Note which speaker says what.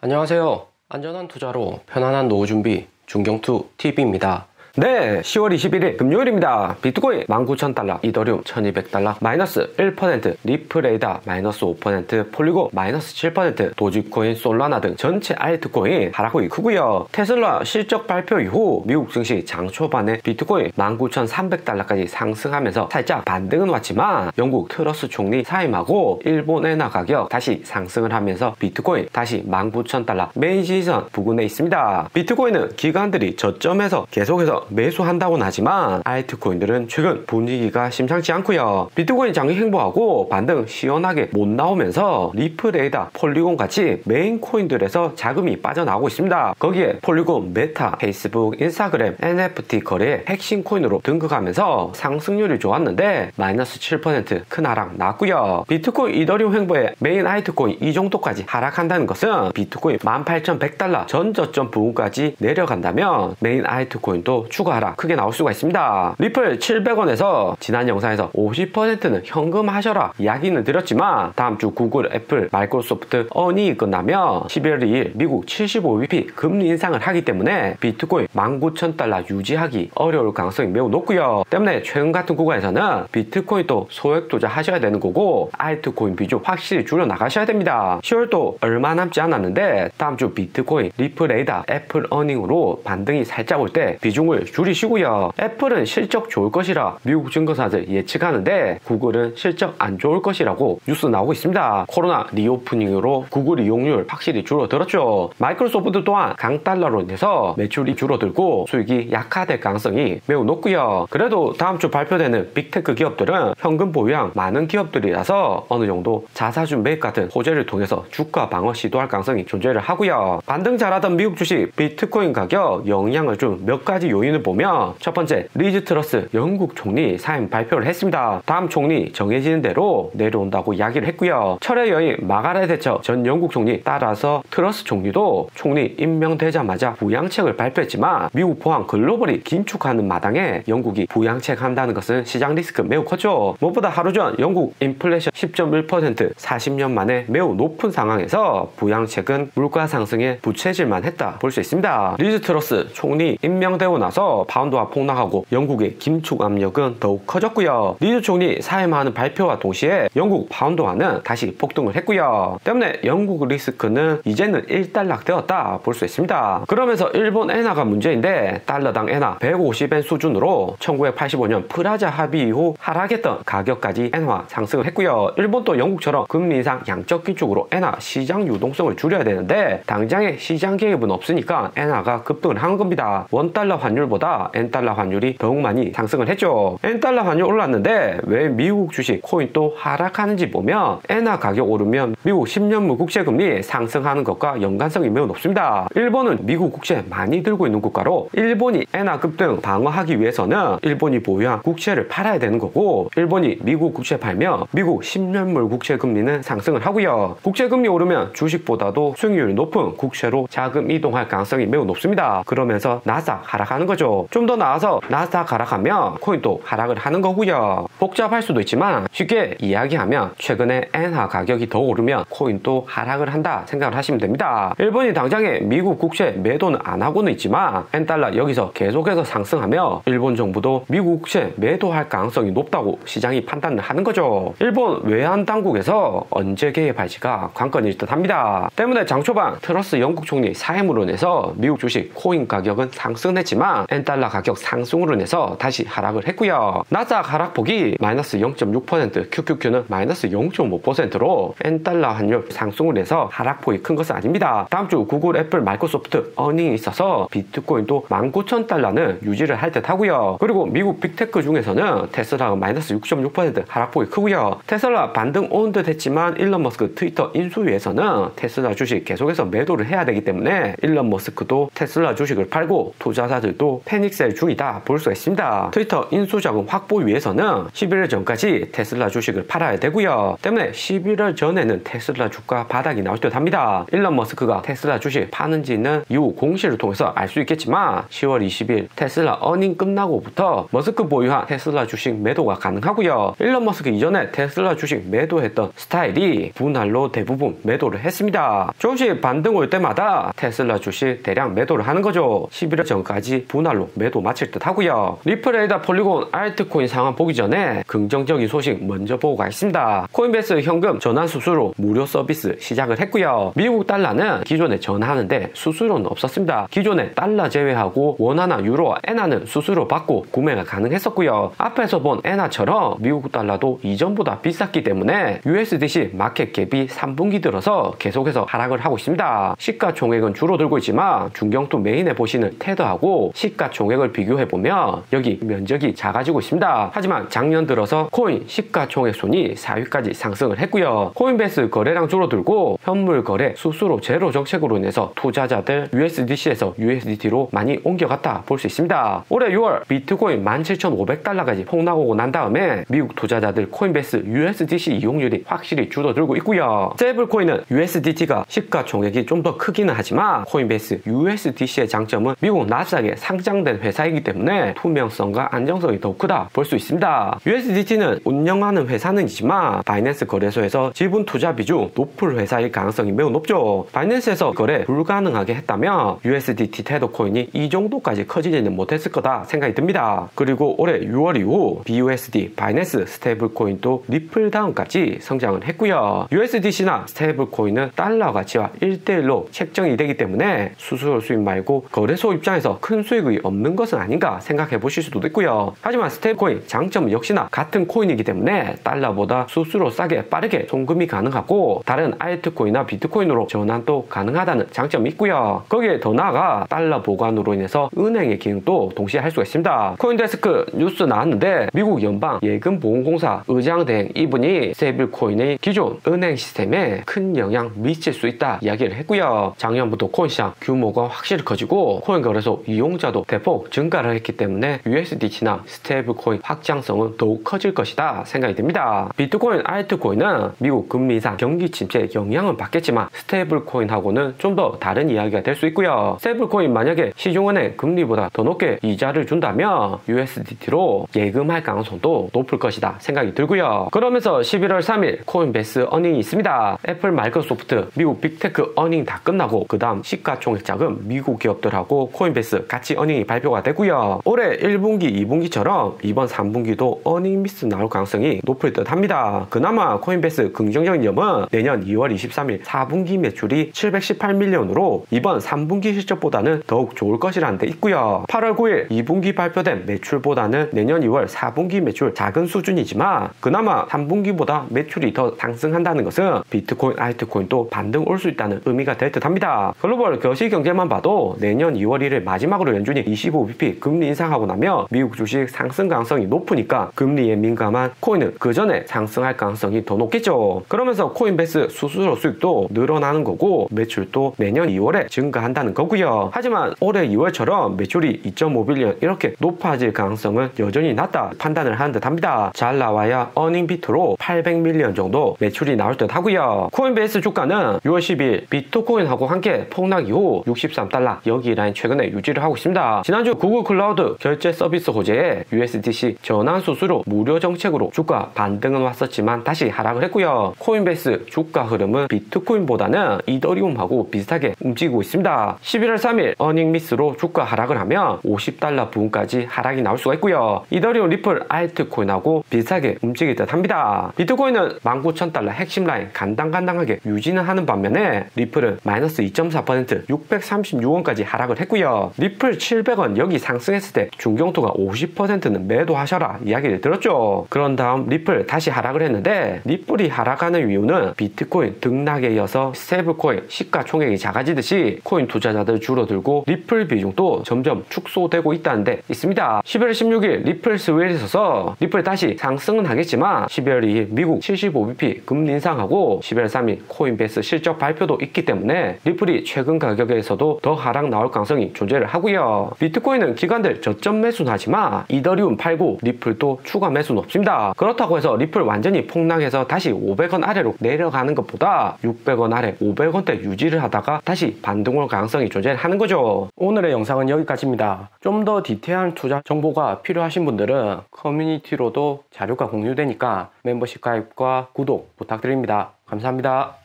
Speaker 1: 안녕하세요. 안전한 투자로 편안한 노후 준비 중경투TV입니다. 네, 10월 21일 금요일입니다. 비트코인 19,000달러, 이더리움 1,200달러, 마이너스 1%, 리플에이다 마이너스 5%, 폴리곤 마이너스 7%, 도지코인, 솔라나 등 전체 알트코인 하락폭이 크고요. 테슬라 실적 발표 이후 미국 증시 장 초반에 비트코인 19,300달러까지 상승하면서 살짝 반등은 왔지만 영국 트러스 총리 사임하고 일본 엔화 가격 다시 상승을 하면서 비트코인 다시 19,000달러 메인 지지선 부근에 있습니다. 비트코인은 기관들이 저점에서 계속해서 매수한다고는 하지만 알트코인들은 최근 분위기가 심상치 않고요. 비트코인 장기 행보하고 반등 시원하게 못 나오면서 리플에이다, 폴리곤 같이 메인 코인들에서 자금이 빠져나오고 있습니다. 거기에 폴리곤, 메타, 페이스북, 인스타그램, NFT 거래의 핵심 코인으로 등극하면서 상승률이 좋았는데 마이너스 7% 큰 하락 나왔고요. 비트코인, 이더리움 행보의 메인 알트코인 이 정도까지 하락한다는 것은 비트코인 18,100달러 전 저점 부근까지 내려간다면 메인 알트코인도 추가 하락 크게 나올 수가 있습니다. 리플 700원에서 지난 영상에서 50%는 현금하셔라 이야기는 드렸지만 다음주 구글, 애플, 마이크로소프트 어닝이 끝나면 11월 2일 미국 75bp 금리 인상을 하기 때문에 비트코인 19,000달러 유지하기 어려울 가능성이 매우 높고요. 때문에 최근 같은 구간에서는 비트코인도 소액 투자 하셔야 되는 거고 알트코인 비중 확실히 줄여 나가셔야 됩니다. 10월도 얼마 남지 않았는데 다음주 비트코인, 리플에이다, 애플 어닝으로 반등이 살짝 올 때 비중을 줄이시고요. 애플은 실적 좋을 것이라 미국 증거사들 예측하는데 구글은 실적 안 좋을 것이라고 뉴스 나오고 있습니다. 코로나 리오프닝으로 구글 이용률 확실히 줄어들었죠. 마이크로소프트 또한 강달러로 인해서 매출이 줄어들고 수익이 약화될 가능성이 매우 높고요. 그래도 다음주 발표되는 빅테크 기업들은 현금 보유량 많은 기업들이라서 어느 정도 자사주 매입 같은 호재를 통해서 주가 방어 시도할 가능성이 존재를 하고요. 반등 잘하던 미국 주식 비트코인 가격 영향을 준 몇 가지 요인을 보면 첫 번째, 리즈 트러스 영국 총리 사임 발표를 했습니다. 다음 총리 정해지는 대로 내려온다고 이야기를 했고요. 철의 여인 마가렛 대처 전 영국 총리 따라서 트러스 총리도 총리 임명되자마자 부양책을 발표했지만 미국 포함 글로벌이 긴축하는 마당에 영국이 부양책 한다는 것은 시장 리스크 매우 컸죠. 무엇보다 하루 전 영국 인플레이션 10.1% 40년 만에 매우 높은 상황에서 부양책은 물가 상승에 부채질만 했다 볼 수 있습니다. 리즈 트러스 총리 임명되고 나서 파운드가 폭락하고 영국의 긴축 압력은 더욱 커졌고요. 리즈 총리 사임하는 발표와 동시에 영국 파운드화는 다시 폭등을 했고요. 때문에 영국 리스크는 이제는 1달락 되었다 볼 수 있습니다. 그러면서 일본 엔화가 문제인데 달러당 엔화 150엔 수준으로 1985년 프라자 합의 이후 하락했던 가격까지 엔화 상승을 했고요. 일본도 영국처럼 금리 인상 양적 긴축으로 엔화 시장 유동성을 줄여야 되는데 당장의 시장 개입은 없으니까 엔화가 급등을 한 겁니다. 원달러 환율보다 엔달러 환율이 더욱 많이 상승을 했죠. 엔달러 환율 올랐는데 왜 미국 주식, 코인 또 하락하는지 보면 엔화 가격 오르면 미국 10년물 국채금리 상승하는 것과 연관성이 매우 높습니다. 일본은 미국 국채 많이 들고 있는 국가로 일본이 엔화 급등 방어하기 위해서는 일본이 보유한 국채를 팔아야 되는 거고 일본이 미국 국채 팔면 미국 10년물 국채금리는 상승을 하고요. 국채금리 오르면 주식보다도 수익률이 높은 국채로 자금 이동할 가능성이 매우 높습니다. 그러면서 나스닥 하락하는 거죠. 좀 더 나아서 나스닥 하락하면 코인도 하락을 하는 거고요. 복잡할 수도 있지만 쉽게 이야기하면 최근에 엔화 가격이 더 오르면 코인도 하락을 한다 생각을 하시면 됩니다. 일본이 당장에 미국 국채 매도는 안 하고는 있지만 엔달러 여기서 계속해서 상승하며 일본 정부도 미국 국채 매도할 가능성이 높다고 시장이 판단을 하는 거죠. 일본 외환 당국에서 언제 개입할지가 관건일 듯 합니다. 때문에 장 초반 트러스 영국 총리 사임으로 인해서 미국 주식, 코인 가격은 상승했지만 엔달러 가격 상승으로 인해서 다시 하락을 했고요. 나스닥 하락폭이 마이너스 0.6%, QQQ는 마이너스 0.5%로 엔달러 환율 상승으로 인해서 하락폭이 큰 것은 아닙니다. 다음주 구글, 애플, 마이크로소프트 어닝이 있어서 비트코인도 19,000달러는 유지를 할 듯 하고요. 그리고 미국 빅테크 중에서는 테슬라가 마이너스 6.6% 하락폭이 크고요. 테슬라 반등 온 듯 했지만 일론 머스크 트위터 인수위에서는 테슬라 주식 계속해서 매도를 해야 되기 때문에 일론 머스크도 테슬라 주식을 팔고 투자자들도 트위터도 패닉셀 중이다 볼 수가 있습니다. 트위터 인수자금 확보 위해서는 11월 전까지 테슬라 주식을 팔아야 되고요. 때문에 11월 전에는 테슬라 주가 바닥이 나올 듯 합니다. 일론 머스크가 테슬라 주식 파는지는 이후 공시를 통해서 알 수 있겠지만 10월 20일 테슬라 어닝 끝나고부터 머스크 보유한 테슬라 주식 매도가 가능하고요. 일론 머스크 이전에 테슬라 주식 매도했던 스타일이 분할로 대부분 매도를 했습니다. 조금씩 반등 올 때마다 테슬라 주식 대량 매도를 하는 거죠. 11월 전까지 분할로 매도 마칠 듯 하고요. 리플레이다 폴리곤 알트코인 상황 보기 전에 긍정적인 소식 먼저 보고 가겠습니다. 코인베이스 현금 전환 수수료 무료 서비스 시작을 했고요. 미국 달러는 기존에 전화하는데 수수료는 없었습니다. 기존에 달러 제외하고 원화나 유로와 엔화는 수수료 받고 구매가 가능했었고요. 앞에서 본 엔화처럼 미국 달러도 이전보다 비쌌기 때문에 USDC 마켓캡이 3분기 들어서 계속해서 하락을 하고 있습니다. 시가총액은 줄어들고 있지만 중경투 메인에 보시는 테더하고 시가총액을 비교해보면 여기 면적이 작아지고 있습니다. 하지만 작년 들어서 코인 시가총액 순위 4위까지 상승을 했고요. 코인베이스 거래량 줄어들고 현물 거래 수수료 제로 정책으로 인해서 투자자들 USDC에서 USDT로 많이 옮겨갔다 볼 수 있습니다. 올해 6월 비트코인 17,500달러까지 폭락오고 난 다음에 미국 투자자들 코인베이스 USDC 이용률이 확실히 줄어들고 있고요. 스테이블코인은 USDT가 시가총액이 좀 더 크기는 하지만 코인베이스 USDC의 장점은 미국 나스닥에 상장된 회사이기 때문에 투명성과 안정성이 더욱 크다 볼 수 있습니다. USDT는 운영하는 회사는이지만 바이낸스 거래소에서 지분 투자 비중 높을 회사일 가능성이 매우 높죠. 바이낸스에서 거래 불가능하게 했다면 USDT 테더 코인이 이 정도까지 커지지는 못했을 거다 생각이 듭니다. 그리고 올해 6월 이후 BUSD, 바이낸스 스테이블 코인도 리플 다음까지 성장을 했고요. USDC나 스테이블 코인은 달러 가치와 1대1로 책정이 되기 때문에 수수료 수익 말고 거래소 입장에서 큰 수익이 없는 것은 아닌가 생각해 보실 수도 있고요. 하지만 스테이블 코인 장점은 역시나 같은 코인이기 때문에 달러보다 수수료 싸게 빠르게 송금이 가능하고 다른 알트코인이나 비트코인으로 전환도 가능하다는 장점이 있고요. 거기에 더 나아가 달러 보관으로 인해서 은행의 기능도 동시에 할 수가 있습니다. 코인데스크 뉴스 나왔는데 미국 연방 예금보험공사 의장 등 이분이 스테이블 코인의 기존 은행 시스템에 큰 영향 미칠 수 있다 이야기를 했고요. 작년부터 코인 시장 규모가 확실히 커지고 코인 거래소 이용자도 대폭 증가를 했기 때문에 USDT나 스테이블 코인 확장성은 더욱 커질 것이다 생각이 듭니다. 비트코인, 알트코인은 미국 금리 인상, 경기 침체에 영향은 받겠지만 스테이블 코인하고는 좀 더 다른 이야기가 될 수 있고요. 스테이블 코인 만약에 시중은행 금리보다 더 높게 이자를 준다면 USDT로 예금할 가능성도 높을 것이다 생각이 들고요. 그러면서 11월 3일 코인베이스 어닝이 있습니다. 애플, 마이크로소프트, 미국 빅테크 어닝 다 끝나고 그 다음 시가총액 자금 미국 기업들하고 코인베이스 같이 어닝이 발표가 되고요. 올해 1분기, 2분기처럼 이번 3분기도 어닝 미스 나올 가능성이 높을 듯 합니다. 그나마 코인베이스 긍정적인 점은 내년 2월 23일 4분기 매출이 718밀리언으로 이번 3분기 실적보다는 더욱 좋을 것이라는 데 있고요. 8월 9일 2분기 발표된 매출보다는 내년 2월 4분기 매출 작은 수준이지만 그나마 3분기보다 매출이 더 상승한다는 것은 비트코인, 알트코인도 반등 올 수 있다는 의미가 될 듯 합니다. 글로벌 거시경제만 봐도 내년 2월 1일 마지막으로 연준이 25bp 금리 인상하고 나면 미국 주식 상승 가능성이 높으니까 금리에 민감한 코인은 그 전에 상승할 가능성이 더 높겠죠. 그러면서 코인베이스 수수료 수익도 늘어나는 거고 매출도 내년 2월에 증가한다는 거고요. 하지만 올해 2월처럼 매출이 2.5빌리언 이렇게 높아질 가능성은 여전히 낮다 판단을 하는 듯 합니다. 잘 나와야 어닝 비트로 800밀리언 정도 매출이 나올 듯 하고요. 코인베이스 주가는 6월 10일 비트코인하고 함께 폭락 이후 63달러 여기 라인 최근에 유지를 하고 있습니다. 지난주 구글 클라우드 결제 서비스 호재에 USDC 전환 수수료 무료 정책으로 주가 반등은 왔었지만 다시 하락을 했고요. 코인베이스 주가 흐름은 비트코인보다는 이더리움하고 비슷하게 움직이고 있습니다. 11월 3일 어닝 미스로 주가 하락을 하면 50달러 부근까지 하락이 나올 수가 있고요. 이더리움, 리플, 알트코인하고 비슷하게 움직일 듯 합니다. 비트코인은 19,000달러 핵심 라인 간당간당하게 유지는 하는 반면에 리플은 마이너스 2.4% 636원까지 하락을 했고요. 리플 700원 여기 상승했을 때 중경투가 50%는 매도하셔라 이야기를 들었죠. 그런 다음 리플 다시 하락을 했는데 리플이 하락하는 이유는 비트코인 등락에 이어서 스테이블코인 시가총액이 작아지듯이 코인 투자자들 줄어들고 리플 비중도 점점 축소되고 있다는 데 있습니다. 11월 16일 리플 스웨일에 있어서 리플 다시 상승은 하겠지만 12월 2일 미국 75bp 금리 인상하고 11월 3일 코인베이스 실적 발표도 있기 때문에 리플이 최근 가격에서도 더 하락 나올 가능성이 존재를 하고요. 있어요. 비트코인은 기관들 저점 매수는 하지만 이더리움 팔고 리플도 추가 매수는 없습니다. 그렇다고 해서 리플 완전히 폭락해서 다시 500원 아래로 내려가는 것보다 600원 아래 500원대 유지를 하다가 다시 반등 올 가능성이 존재하는 거죠. 오늘의 영상은 여기까지입니다. 좀 더 디테일한 투자 정보가 필요하신 분들은 커뮤니티로도 자료가 공유되니까 멤버십 가입과 구독 부탁드립니다. 감사합니다.